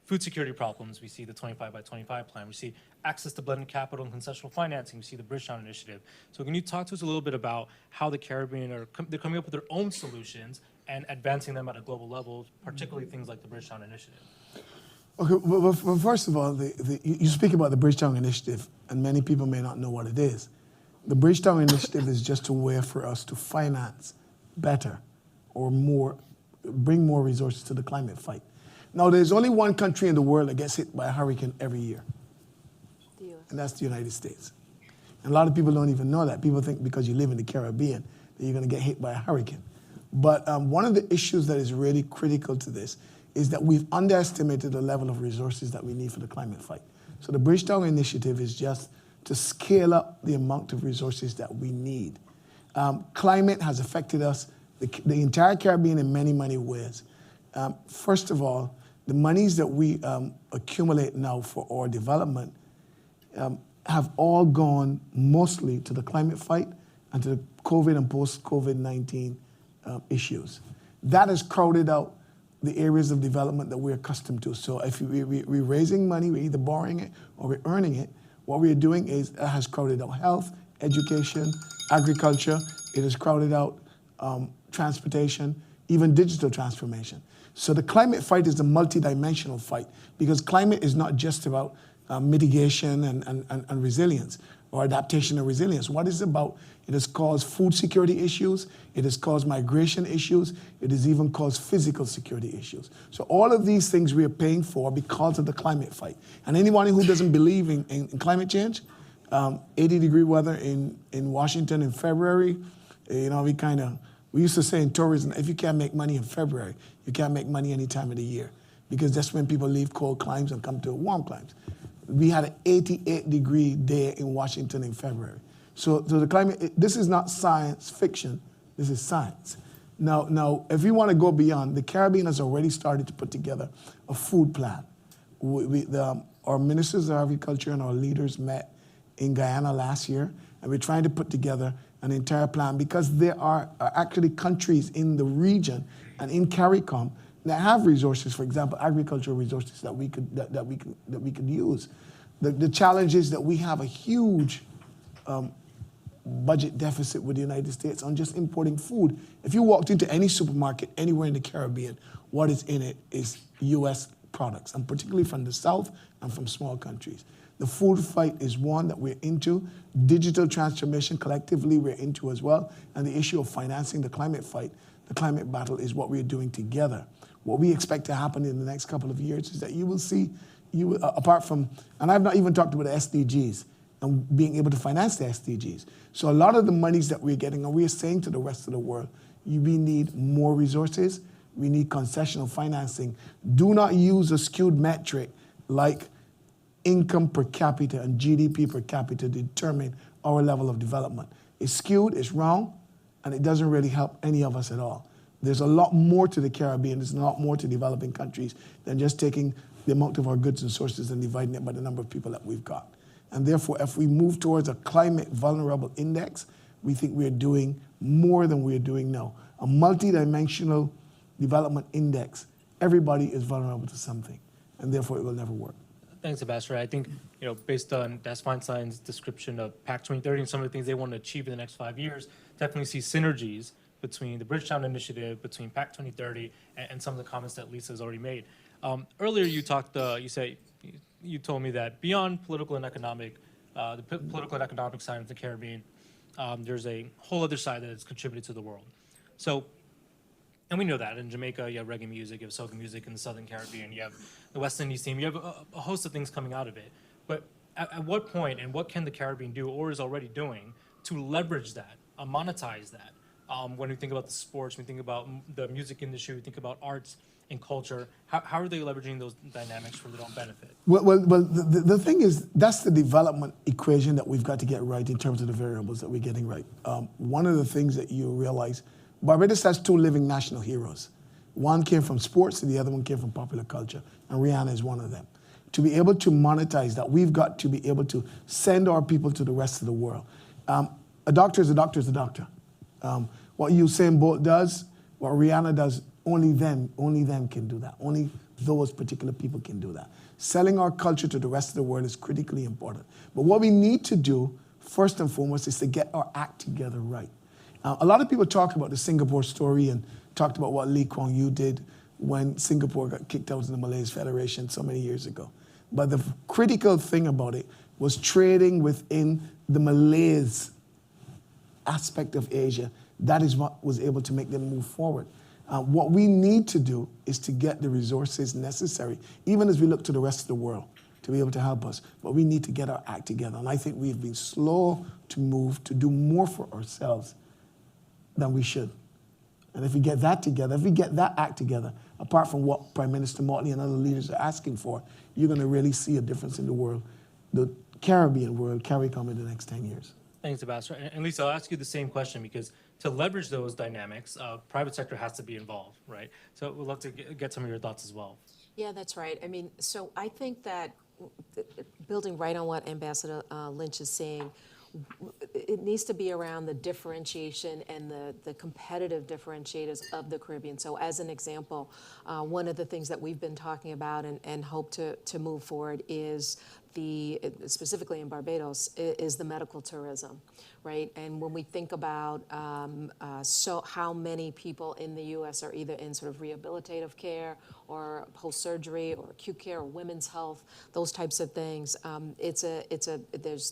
Food security problems, we see the 25 by 25 plan, we see access to blended capital and concessional financing, we see the Bridgetown Initiative. So can you talk to us a little bit about how the Caribbean they're coming up with their own solutions and advancing them at a global level, particularly things like the Bridgetown Initiative? Okay, well, first of all, you speak about the Bridgetown Initiative, and many people may not know what it is. The Bridgetown Initiative is just a way for us to finance better or more, bring more resources to the climate fight. Now, there's only one country in the world that gets hit by a hurricane every year, and that's the United States. And a lot of people don't even know that. People think because you live in the Caribbean that you're going to get hit by a hurricane. But one of the issues that is really critical to this is that we've underestimated the level of resources that we need for the climate fight. So the Bridgetown Initiative is just to scale up the amount of resources that we need. Climate has affected us, the entire Caribbean, in many, many ways. First of all, the monies that we accumulate now for our development have all gone mostly to the climate fight and to the COVID and post-COVID-19 issues. That has crowded out the areas of development that we're accustomed to. So if we're raising money, we're either borrowing it or we're earning it. What we're doing is it has crowded out health, education, agriculture. It has crowded out transportation, even digital transformation. So the climate fight is a multidimensional fight, because climate is not just about mitigation and resilience, or adaptation and resilience. What is it about? It has caused food security issues, it has caused migration issues, it has even caused physical security issues. So all of these things we are paying for because of the climate fight. And anyone who doesn't believe in climate change, 80-degree weather in Washington in February, we used to say in tourism, if you can't make money in February, you can't make money any time of the year, because that's when people leave cold climes and come to warm climes. We had an 88-degree day in Washington in February. So the climate, this is not science fiction, this is science. Now, if we want to go beyond, the Caribbean has already started to put together a food plan. Our ministers of agriculture and our leaders met in Guyana last year, and we're trying to put together an entire plan because there are actually countries in the region and in CARICOM that have resources, for example, agricultural resources that we could use. The challenge is that we have a huge budget deficit with the United States on just importing food. If you walked into any supermarket anywhere in the Caribbean, what is in it is U.S. products, and particularly from the South and from small countries. The food fight is one that we're into. Digital transformation, collectively, we're into as well. And the issue of financing the climate fight, the climate battle, is what we're doing together. What we expect to happen in the next couple of years is that you will see, apart from, and I've not even talked about the SDGs and being able to finance the SDGs. So a lot of the monies that we're getting, and we're saying to the rest of the world, we need more resources, we need concessional financing. Do not use a skewed metric like income per capita and GDP per capita to determine our level of development. It's skewed, it's wrong, and it doesn't really help any of us at all. There's a lot more to the Caribbean, there's a lot more to developing countries than just taking the amount of our goods and sources and dividing it by the number of people that we've got. And therefore, if we move towards a climate vulnerable index, we think we're doing more than we're doing now. A multidimensional development index, everybody is vulnerable to something, and therefore it will never work. Thanks, Ambassador. I think, based on Das Feinstein's description of PAC 2030 and some of the things they want to achieve in the next 5 years, definitely see synergies between the Bridgetown Initiative, between PAC 2030, and some of the comments that Lisa has already made. Earlier, you told me that beyond political and economic, the political and economic side of the Caribbean, there's a whole other side that has contributed to the world. So, and we know that in Jamaica, you have reggae music, you have soca music in the Southern Caribbean, you have the West Indies team, you have a host of things coming out of it. But at what point, and what can the Caribbean do, or is already doing, to leverage that, monetize that? When we think about the sports, when we think about the music industry, we think about arts and culture, how are they leveraging those dynamics for their own benefit? Well, the thing is, that's the development equation that we've got to get right in terms of the variables that we're getting right. One of the things that you realize, Barbados has two living national heroes. One came from sports and the other one came from popular culture, and Rihanna is one of them. To be able to monetize that, we've got to be able to send our people to the rest of the world. A doctor is a doctor is a doctor. What Usain Bolt does, what Rihanna does, only them can do that. Only those particular people can do that. Selling our culture to the rest of the world is critically important. But what we need to do, first and foremost, is to get our act together right. A lot of people talk about the Singapore story and talked about what Lee Kuan Yew did when Singapore got kicked out of the Malays Federation so many years ago. But the critical thing about it was trading within the Malays aspect of Asia. That is what was able to make them move forward. What we need to do is to get the resources necessary, even as we look to the rest of the world, to be able to help us. But we need to get our act together. And I think we've been slow to move, to do more for ourselves than we should. And if we get that together, if we get that act together, apart from what Prime Minister Motley and other leaders are asking for, you're going to really see a difference in the world, the Caribbean world, CARICOM in the next 10 years. Thanks, Ambassador. And Lisa, I'll ask you the same question, because to leverage those dynamics, private sector has to be involved, right? So we'd love to get some of your thoughts as well. Yeah, that's right. I mean, so I think that building right on what Ambassador Lynch is saying, it needs to be around the differentiation and the competitive differentiators of the Caribbean. So as an example, one of the things that we've been talking about and hope to move forward is specifically in Barbados, is the medical tourism, right? And when we think about so how many people in the U.S. are either in sort of rehabilitative care or post-surgery or acute care or women's health, those types of things,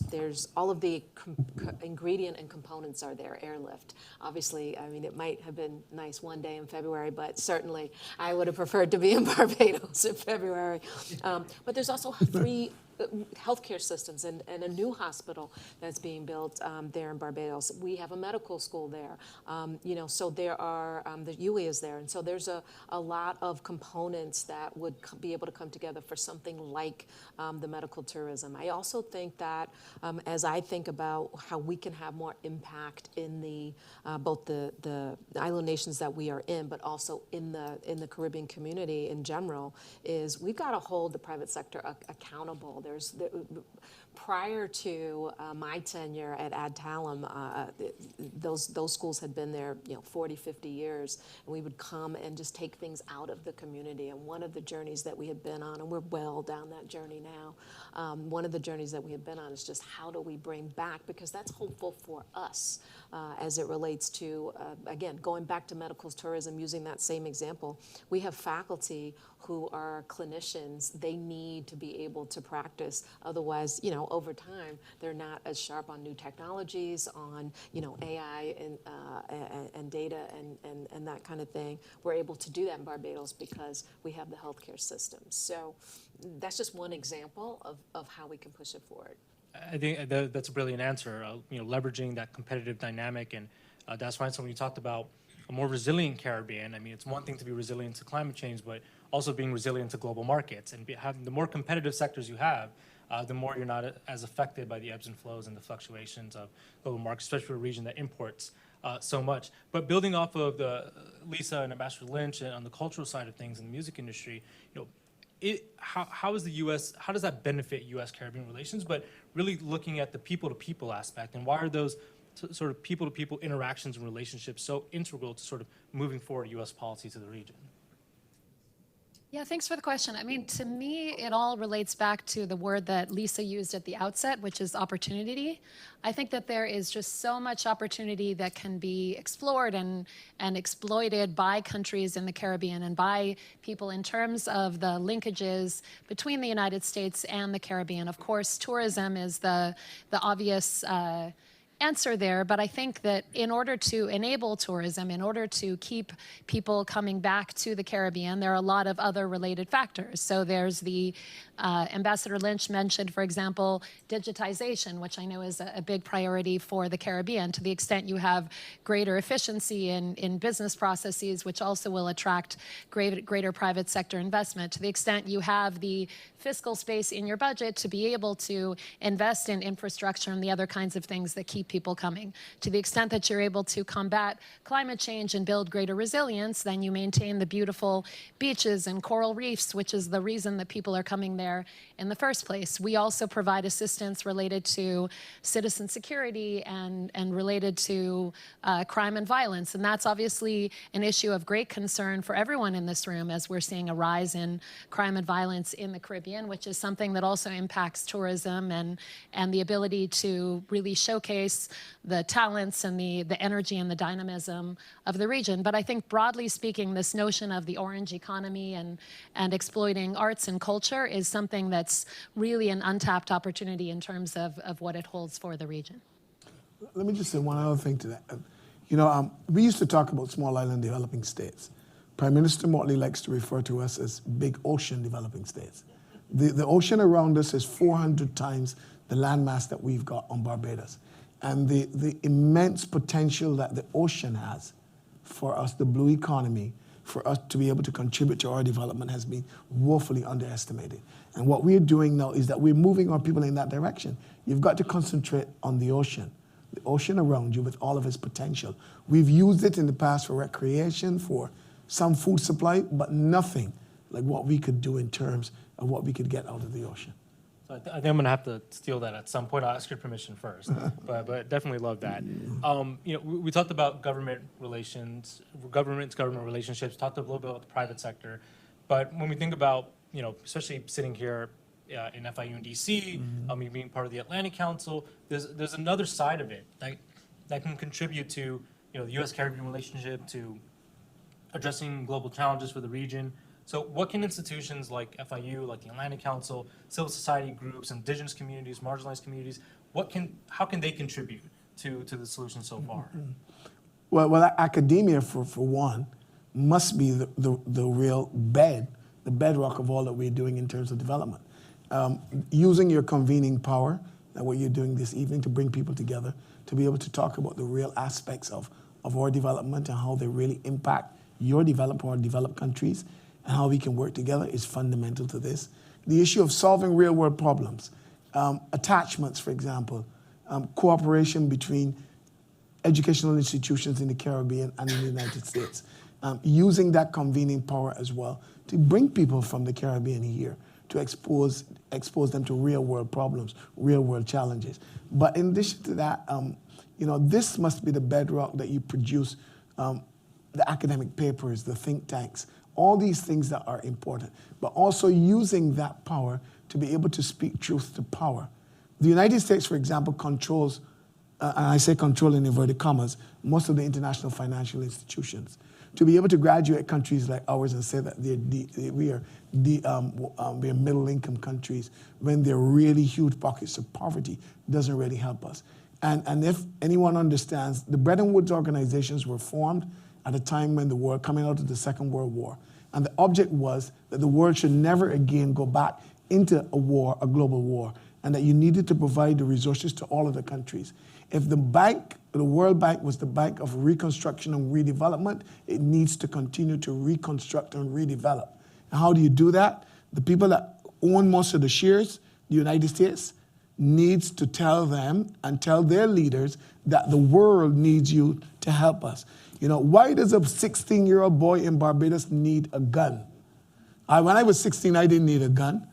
there's all of the ingredient and components are there. Airlift, obviously, I mean, it might have been nice one day in February, but certainly I would have preferred to be in Barbados in February. But there's also three healthcare systems and a new hospital that's being built there in Barbados. We have a medical school there. So there are, the UE is there. And so there's a lot of components that would be able to come together for something like the medical tourism. I also think that as I think about how we can have more impact in the both the island nations that we are in, but also in the Caribbean community in general, is we've got to hold the private sector accountable. Prior to my tenure at Adtalem, those schools had been there 40, 50 years, and we would come and just take things out of the community. And one of the journeys that we had been on, and we're well down that journey now, one of the journeys that we have been on is just how do we bring back, because that's hopeful for us as it relates to, again, going back to medical tourism, using that same example. We have faculty who are clinicians. They need to be able to practice. Otherwise, over time, they're not as sharp on new technologies, on, AI and data and that kind of thing. We're able to do that in Barbados because we have the healthcare system. So that's just one example of how we can push it forward. I think that's a brilliant answer. Leveraging that competitive dynamic, and that's why when you talked about a more resilient Caribbean. I mean, it's one thing to be resilient to climate change, but also being resilient to global markets. And having the more competitive sectors you have, the more you're not as affected by the ebbs and flows and the fluctuations of global markets, especially for a region that imports so much. But building off of the Lisa and Ambassador Lynch and on the cultural side of things in the music industry, how is the U.S., how does that benefit U.S. Caribbean relations? But really looking at the people-to-people aspect, and why are those sort of people-to-people interactions and relationships so integral to sort of moving forward U.S. policy to the region? Yeah, thanks for the question. I mean, to me, it all relates back to the word that Lisa used at the outset, which is opportunity. I think that there is just so much opportunity that can be explored and exploited by countries in the Caribbean and by people in terms of the linkages between the United States and the Caribbean. Of course, tourism is the obvious answer there, but I think that in order to enable tourism, in order to keep people coming back to the Caribbean, there are a lot of other related factors. So there's the Ambassador Lynch mentioned, for example, digitization, which I know is a big priority for the Caribbean. To the extent you have greater efficiency in business processes, which also will attract greater private sector investment. To the extent you have the fiscal space in your budget to be able to invest in infrastructure and the other kinds of things that keep people coming. To the extent that you're able to combat climate change and build greater resilience, then you maintain the beautiful beaches and coral reefs, which is the reason that people are coming there in the first place. We also provide assistance related to citizen security and related to crime and violence. And that's obviously an issue of great concern for everyone in this room, as we're seeing a rise in crime and violence in the Caribbean, which is something that also impacts tourism and the ability to really showcase the talents and the energy and the dynamism of the region. But I think broadly speaking, this notion of the orange economy and exploiting arts and culture is something that's really an untapped opportunity in terms of what it holds for the region. Let me just say one other thing to that. We used to talk about small island developing states. Prime Minister Motley likes to refer to us as big ocean developing states. The ocean around us is 400 times the landmass that we've got on Barbados. And the immense potential that the ocean has for us, the blue economy, for us to be able to contribute to our development has been woefully underestimated. And what we're doing now is that we're moving our people in that direction. You've got to concentrate on the ocean around you with all of its potential. We've used it in the past for recreation, for some food supply, but nothing like what we could do in terms of what we could get out of the ocean. So I think I'm going to have to steal that at some point. I'll ask your permission first, but definitely love that. We talked about government relations, government relationships, talked a little bit about the private sector. But when we think about, especially sitting here in FIU and DC, being part of the Atlantic Council, there's another side of it that can contribute to, the U.S. Caribbean relationship, to addressing global challenges for the region. So what can institutions like FIU, like the Atlantic Council, civil society groups, indigenous communities, marginalized communities, how can they contribute to the solution so far? Well, academia, for one, must be the real the bedrock of all that we're doing in terms of development. using your convening power, what you're doing this evening, to bring people together, to be able to talk about the real aspects of our development and how they really impact your developed or developed countries, and how we can work together is fundamental to this. The issue of solving real world problems, attachments, for example, cooperation between educational institutions in the Caribbean and in the United States, using that convening power as well to bring people from the Caribbean here, to expose them to real world problems, real world challenges. But in addition to that, this must be the bedrock that you produce the academic papers, the think tanks, all these things that are important, but also using that power to be able to speak truth to power. The United States, for example, controls, and I say control in inverted commas, most of the international financial institutions. To be able to graduate countries like ours and say that we are middle-income countries when they're really huge pockets of poverty doesn't really help us. And if anyone understands, the Bretton Woods organizations were formed at a time when the world, coming out of the Second World War. And the object was that the world should never again go back into a war, a global war, and that you needed to provide the resources to all of the countries. If the World Bank was the bank of reconstruction and redevelopment, it needs to continue to reconstruct and redevelop. And how do you do that? The people that own most of the shares, the United States, needs to tell them and tell their leaders that the world needs you to help us. Why does a 16-year-old boy in Barbados need a gun? When I was 16, I didn't need a gun.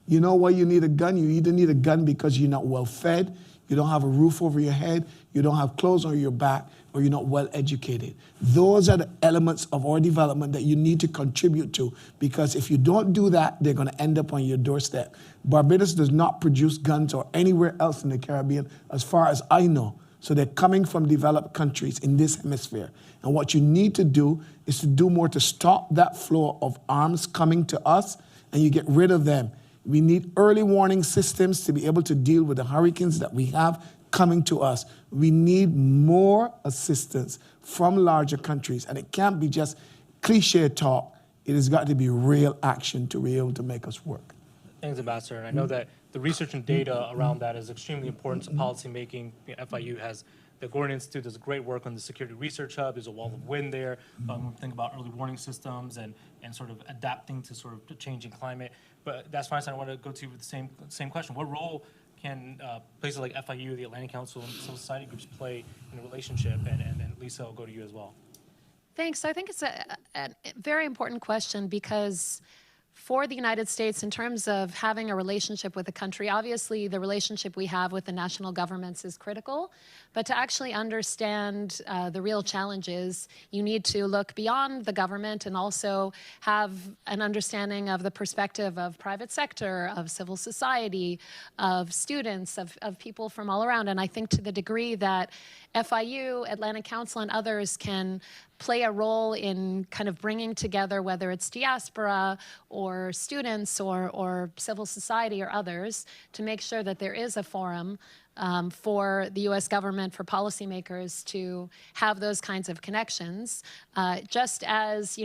You know why you need a gun? You either need a gun because you're not well fed, you don't have a roof over your head, you don't have clothes on your back, or you're not well educated. Those are the elements of our development that you need to contribute to, because if you don't do that, they're going to end up on your doorstep. Barbados does not produce guns or anywhere else in the Caribbean, as far as I know. So they're coming from developed countries in this hemisphere. And what you need to do is to do more to stop that flow of arms coming to us, and you get rid of them. We need early warning systems to be able to deal with the hurricanes that we have coming to us. We need more assistance from larger countries, and it can't be just cliche talk. It has got to be real action to be able to make us work. Thanks, Ambassador. And I know that the research and data around that is extremely important to policymaking. FIU has the Gordon Institute does great work on the Security Research Hub. There's a wall of wind there. Think about early warning systems and sort of adapting to sort of the changing climate. But that's fine. So I want to go to you with the same question. What role can places like FIU, the Atlantic Council, and civil society groups play in a relationship? And Lisa, I'll go to you as well. Thanks. I think it's a very important question, because for the United States, in terms of having a relationship with a country, obviously the relationship we have with the national governments is critical, but to actually understand the real challenges, you need to look beyond the government and also have an understanding of the perspective of private sector, of civil society, of students, of people from all around. And I think to the degree that FIU, Atlantic Council, and others can play a role in kind of bringing together, whether it's diaspora or students or civil society or others, to make sure that there is a forum for the U.S. government, for policymakers to have those kinds of connections. Just as,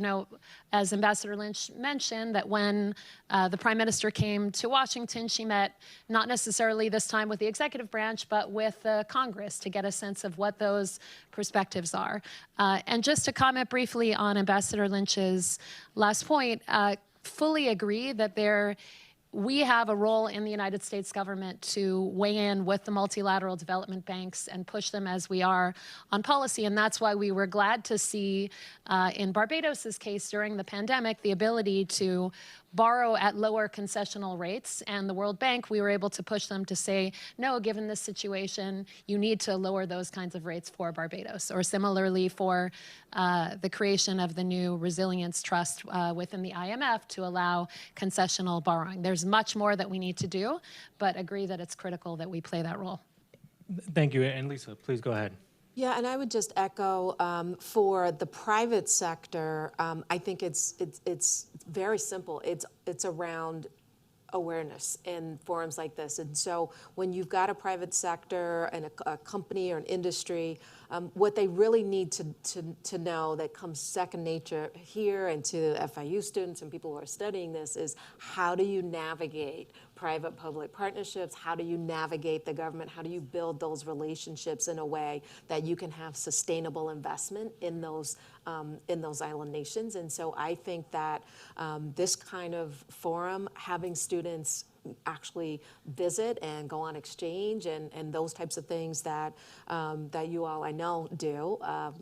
as Ambassador Lynch mentioned, that when the Prime Minister came to Washington, she met not necessarily this time with the executive branch, but with Congress to get a sense of what those perspectives are. And just to comment briefly on Ambassador Lynch's last point, fully agree that we have a role in the United States government to weigh in with the multilateral development banks and push them as we are on policy. And that's why we were glad to see in Barbados's case during the pandemic, the ability to borrow at lower concessional rates. And the World Bank, we were able to push them to say, no, given this situation, you need to lower those kinds of rates for Barbados. Or similarly for the creation of the new Resilience Trust within the IMF to allow concessional borrowing. There's much more that we need to do, but agree that it's critical that we play that role. Thank you. And Lisa, please go ahead. Yeah, and I would just echo for the private sector. I think it's very simple. It's around awareness in forums like this. And so when you've got a private sector and a company or an industry What they really need to know that comes second nature here and to FIU students and people who are studying this is how do you navigate private-public partnerships? How do you navigate the government? How do you build those relationships in a way that you can have sustainable investment in those island nations? And so I think that this kind of forum, having students actually visit and go on exchange and those types of things that that you all I know do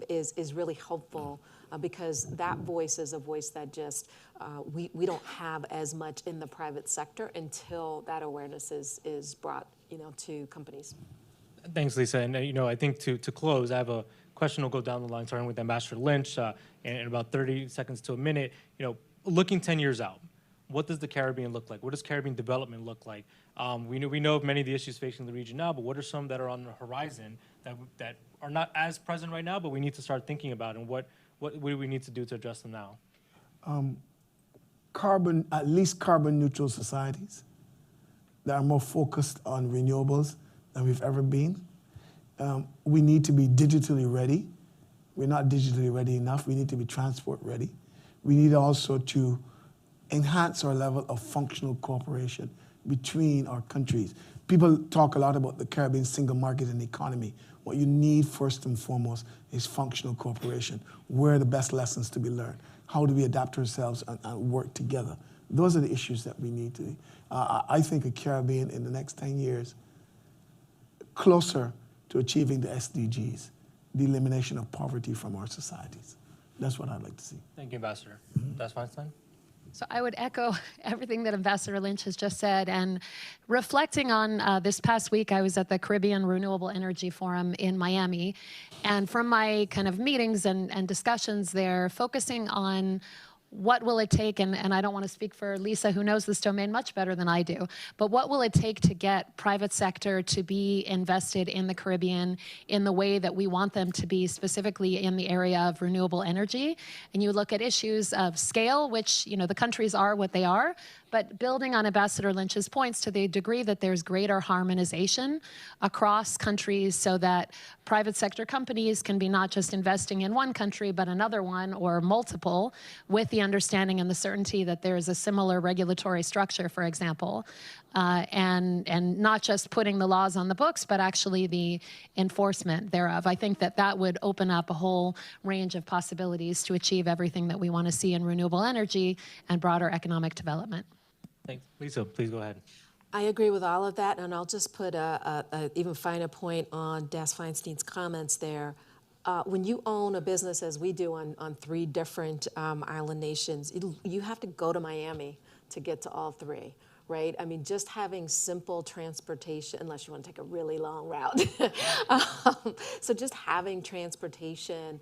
is really helpful because that voice is a voice that just we don't have as much in the private sector until that awareness is brought to companies. Thanks, Lisa. And I think to close, I have a question will go down the line starting with Ambassador Lynch in about 30 seconds to a minute. Looking 10 years out, what does the Caribbean look like? What does Caribbean development look like? We know of many of the issues facing the region now, but what are some that are on the horizon that are not as present right now, but we need to start thinking about, and what do we need to do to address them now? At least carbon neutral societies that are more focused on renewables than we've ever been. We need to be digitally ready. We're not digitally ready enough. We need to be transport ready. We need also to enhance our level of functional cooperation between our countries. People talk a lot about the Caribbean single market and economy. What you need first and foremost is functional cooperation. Where are the best lessons to be learned? How do we adapt ourselves and work together? Those are the issues that we need to. I think a Caribbean in the next 10 years closer to achieving the SDGs, the elimination of poverty from our societies. That's what I'd like to see. Thank you, Ambassador. That's Feinstein. So I would echo everything that Ambassador Lynch has just said. And reflecting on this past week, I was at the Caribbean Renewable Energy Forum in Miami. And from my kind of meetings and discussions there, focusing on what will it take, and I don't want to speak for Lisa, who knows this domain much better than I do, but what will it take to get private sector to be invested in the Caribbean in the way that we want them to be, specifically in the area of renewable energy? And you look at issues of scale, which, the countries are what they are, but building on Ambassador Lynch's points to the degree that there's greater harmonization across countries so that private sector companies can be not just investing in one country, but another one or multiple, with the understanding and the certainty that there is a similar regulatory structure, for example, and not just putting the laws on the books, but actually the enforcement thereof. I think that would open up a whole range of possibilities to achieve everything that we want to see in renewable energy and broader economic development. Thanks. Lisa, please go ahead. I agree with all of that, and I'll just put a even finer point on Des Feinstein's comments there. When you own a business, as we do on 3 different island nations, you have to go to Miami to get to all 3. Right? I mean, just having simple transportation, unless you want to take a really long route. So just having transportation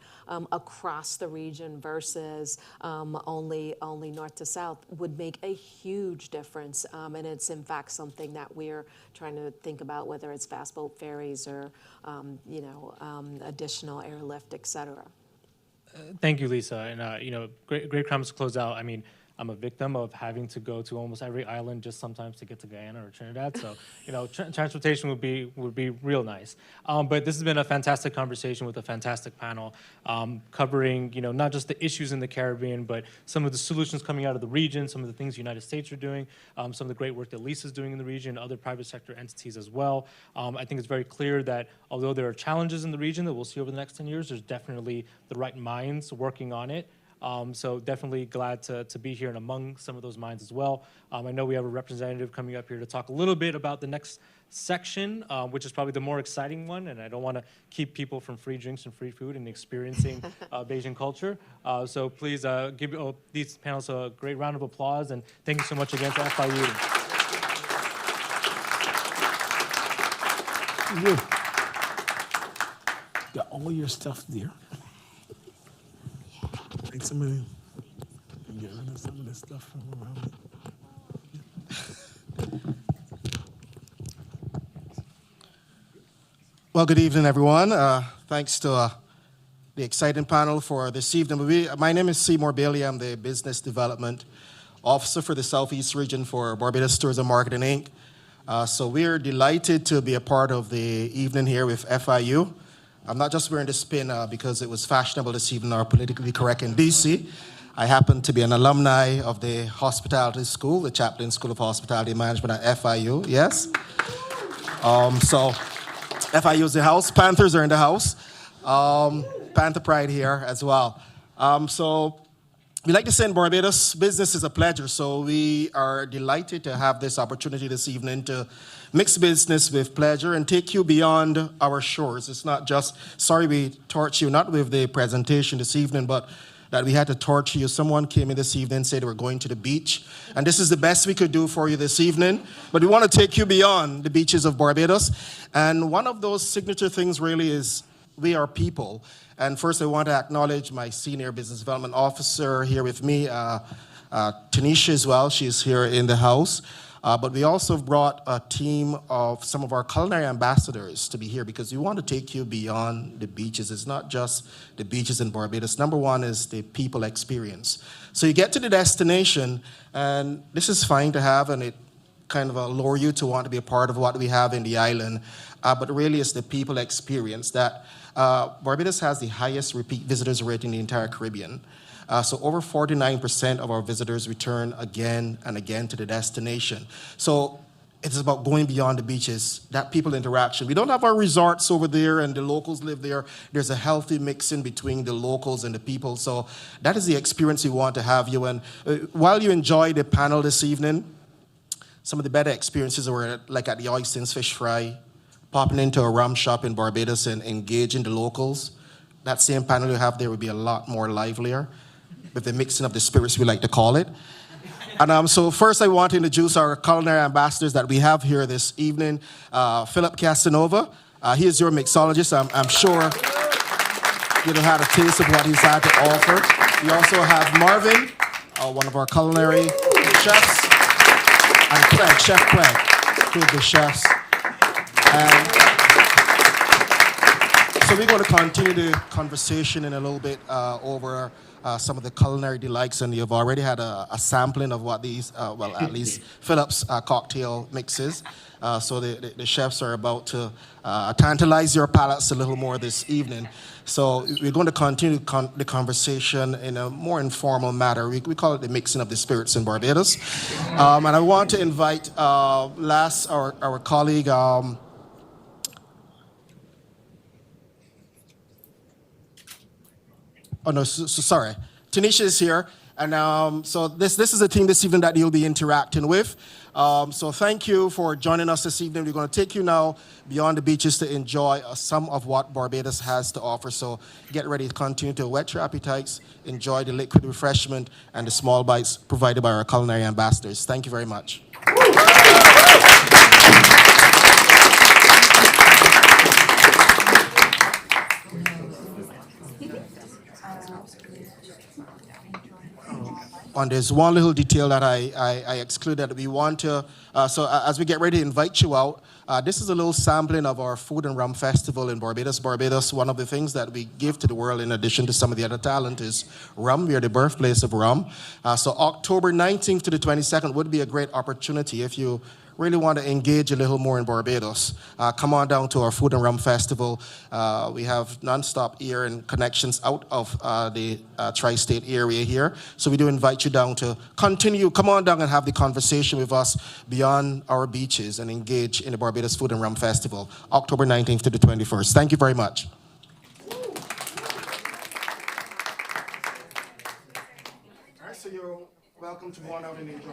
across the region versus only north to south would make a huge difference. And it's in fact something that we're trying to think about, whether it's fast boat ferries or additional airlift, et cetera. Thank you, Lisa. And great comments to close out. I mean, I'm a victim of having to go to almost every island just sometimes to get to Guyana or Trinidad. So, transportation would be real nice. But this has been a fantastic conversation with a fantastic panel covering, not just the issues in the Caribbean, but some of the solutions coming out of the region, some of the things the United States are doing, some of the great work that Lisa's doing in the region, other private sector entities as well. I think it's very clear that although there are challenges in the region that we'll see over the next 10 years, there's definitely the right minds working on it. So definitely glad to be here and among some of those minds as well. I know we have a representative coming up here to talk a little bit about the next section, which is probably the more exciting one, and I don't want to keep people from free drinks and free food and experiencing Bajan culture. So please give these panelists a great round of applause, and thank you so much again to FIU. Got all your stuff there. Thanks a million. Get rid of some of this stuff from around it. Well, good evening, everyone. Thanks to the exciting panel for this evening. My name is Seymour Bailey. I'm the Business Development Officer for the Southeast Region for Barbados Tourism Marketing, Inc. So we're delighted to be a part of the evening here with FIU. I'm not just wearing this pin because it was fashionable this evening or politically correct in DC. I happen to be an alumni of the Hospitality School, the Chaplain School of Hospitality Management at FIU, yes? So FIU is the house, Panthers are in the house. Panther pride here as well. So we like to say in Barbados, business is a pleasure, so we are delighted to have this opportunity this evening to mix business with pleasure and take you beyond our shores. It's not just, sorry we torch you, not with the presentation this evening, but that we had to torture you. Someone came in this evening and said they were going to the beach, and this is the best we could do for you this evening. But we want to take you beyond the beaches of Barbados, and one of those signature things really is we are people. And first I want to acknowledge my Senior Business Development Officer here with me, Tanisha as well, she's here in the house. But we also brought a team of some of our culinary ambassadors to be here because we want to take you beyond the beaches. It's not just the beaches in Barbados. Number one is the people experience. So you get to the destination, and this is fine to have, and it kind of allure you to want to be a part of what we have in the island. But really it's the people experience that Barbados has the highest repeat visitors rate in the entire Caribbean. So over 49% of our visitors return again and again to the destination. So it's about going beyond the beaches, that people interaction. We don't have our resorts over there and the locals live there. There's a healthy mixing between the locals and the people. So that is the experience we want to have you. And while you enjoy the panel this evening, some of the better experiences were like at the Oysters Fish Fry, popping into a rum shop in Barbados and engaging the locals. That same panel you have there would be a lot more livelier, with the mixing of the spirits, we like to call it. And so first I want to introduce our culinary ambassadors that we have here this evening. Philip Casanova, he is your mixologist. I'm sure you've had a taste of what he's had to offer. We also have Marvin, one of our culinary chefs, and Craig, Chef Craig, two of the chefs. And so we're going to continue the conversation in a little bit over some of the culinary delights, and you've already had a sampling of what these, well, at least Philip's cocktail mixes. So the chefs are about to tantalize your palates a little more this evening. So we're going to continue the conversation in a more informal manner. We call it the mixing of the spirits in Barbados. And I want to invite our colleague, oh no, sorry. Tanisha is here, and so this is a team this evening that you'll be interacting with. So thank you for joining us this evening. We're going to take you now beyond the beaches to enjoy some of what Barbados has to offer. So get ready to continue to whet your appetites, enjoy the liquid refreshment and the small bites provided by our culinary ambassadors. Thank you very much. And there's one little detail that I excluded that we want to, so as we get ready to invite you out, this is a little sampling of our Food and Rum Festival in Barbados. Barbados, one of the things that we give to the world in addition to some of the other talent is rum. We are the birthplace of rum. So October 19th to the 22nd would be a great opportunity if you really want to engage a little more in Barbados. Come on down to our Food and Rum Festival. We have non-stop air and connections out of the tri-state area here. So we do invite you down to continue. Come on down and have the conversation with us beyond our beaches and engage in the Barbados Food and Rum Festival, October 19th to the 21st. Thank you very much. All right, so you're welcome to go on out and enjoy.